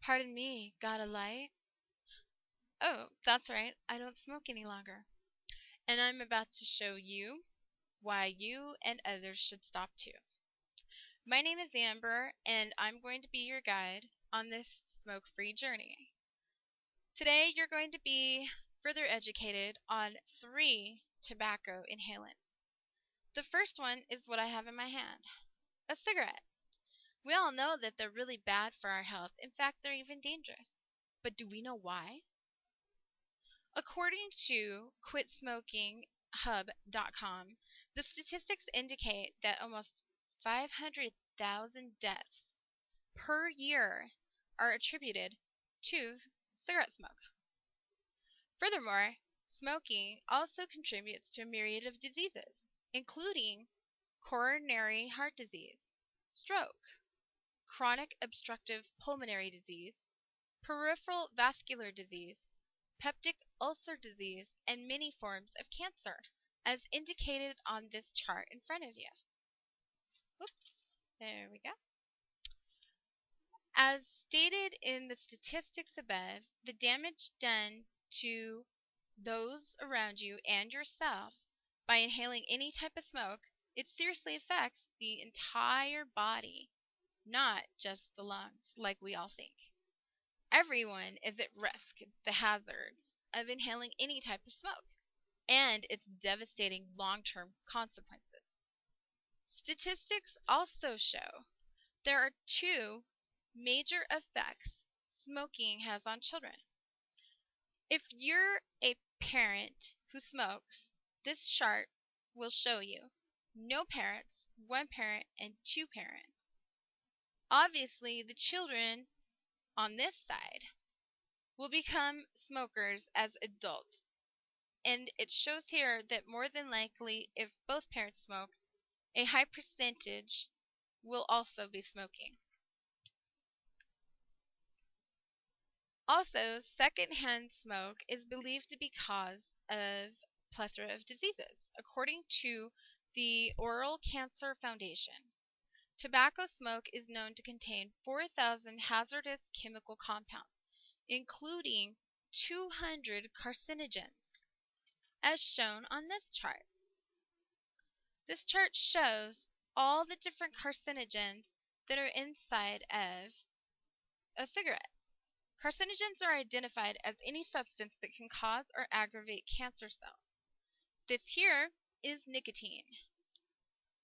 Pardon me, got a light? Oh, that's right, I don't smoke any longer. And I'm about to show you why you and others should stop too. My name is Amber, and I'm going to be your guide on this smoke-free journey. Today, you're going to be further educated on 3 tobacco inhalants. The first one is what I have in my hand, a cigarette. We all know that they're really bad for our health. In fact, they're even dangerous. But do we know why? According to quitsmokinghub.com, the statistics indicate that almost 500,000 deaths per year are attributed to cigarette smoke. Furthermore, smoking also contributes to a myriad of diseases, including coronary heart disease, stroke, chronic obstructive pulmonary disease, peripheral vascular disease, peptic ulcer disease, and many forms of cancer, as indicated on this chart in front of you. Oops, there we go. As stated in the statistics above, the damage done to those around you and yourself by inhaling any type of smoke, it seriously affects the entire body, not just the lungs, like we all think. Everyone is at risk of the hazards of inhaling any type of smoke and its devastating long-term consequences. Statistics also show there are 2 major effects smoking has on children. If you're a parent who smokes, this chart will show you no parents, 1 parent, and 2 parents. Obviously, the children on this side will become smokers as adults. And it shows here that more than likely, if both parents smoke, a high percentage will also be smoking. Also, secondhand smoke is believed to be cause of plethora of diseases. According to the Oral Cancer Foundation, tobacco smoke is known to contain 4,000 hazardous chemical compounds, including 200 carcinogens, as shown on this chart. This chart shows all the different carcinogens that are inside of a cigarette. Carcinogens are identified as any substance that can cause or aggravate cancer cells. This here is nicotine.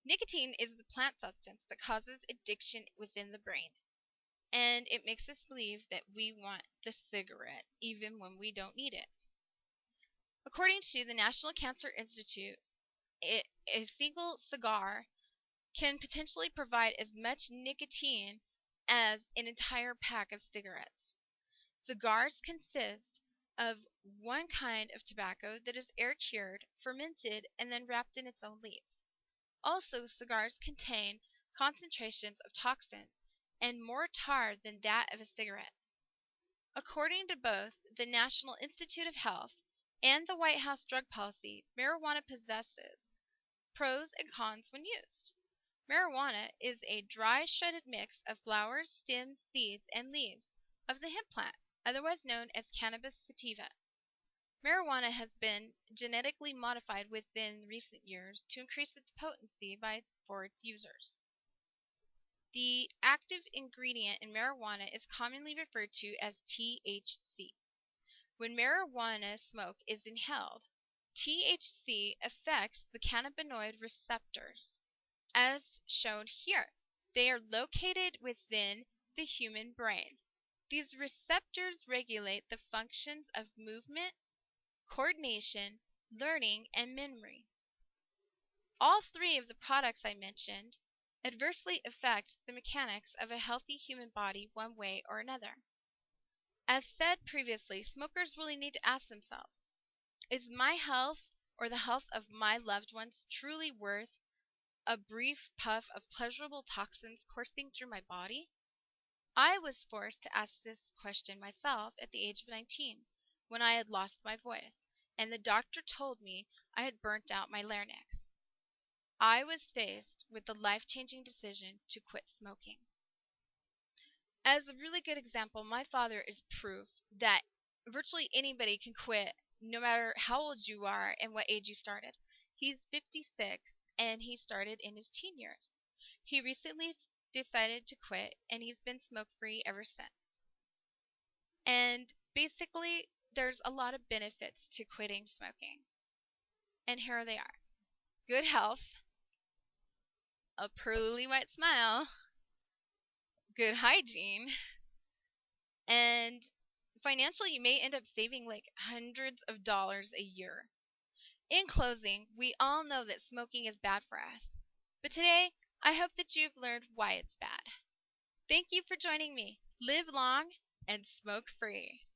Nicotine is the plant substance that causes addiction within the brain, and it makes us believe that we want the cigarette even when we don't need it. According to the National Cancer Institute, a single cigar can potentially provide as much nicotine as an entire pack of cigarettes. Cigars consist of one kind of tobacco that is air-cured, fermented, and then wrapped in its own leaves. Also, cigars contain concentrations of toxins and more tar than that of a cigarette. According to both the National Institute of Health and the White House drug policy, marijuana possesses pros and cons when used. Marijuana is a dry shredded mix of flowers, stems, seeds, and leaves of the hemp plant, otherwise known as cannabis sativa. Marijuana has been genetically modified within recent years to increase its potency for its users. The active ingredient in marijuana is commonly referred to as THC. When marijuana smoke is inhaled, THC affects the cannabinoid receptors, as shown here. They are located within the human brain. These receptors regulate the functions of movement, coordination, learning, and memory. All 3 of the products I mentioned adversely affect the mechanics of a healthy human body one way or another. As said previously, smokers really need to ask themselves, is my health or the health of my loved ones truly worth a brief puff of pleasurable toxins coursing through my body? I was forced to ask this question myself at the age of 19, when I had lost my voice, and the doctor told me I had burnt out my larynx. I was faced with the life-changing decision to quit smoking. As a really good example, my father is proof that virtually anybody can quit no matter how old you are and what age you started. He's 56 and he started in his teen years. He recently decided to quit and he's been smoke free ever since. And basically, there's a lot of benefits to quitting smoking. And here they are: good health, a pearly white smile, good hygiene, and financially, you may end up saving like hundreds of dollars a year. In closing, we all know that smoking is bad for us. But today, I hope that you've learned why it's bad. Thank you for joining me. Live long and smoke free.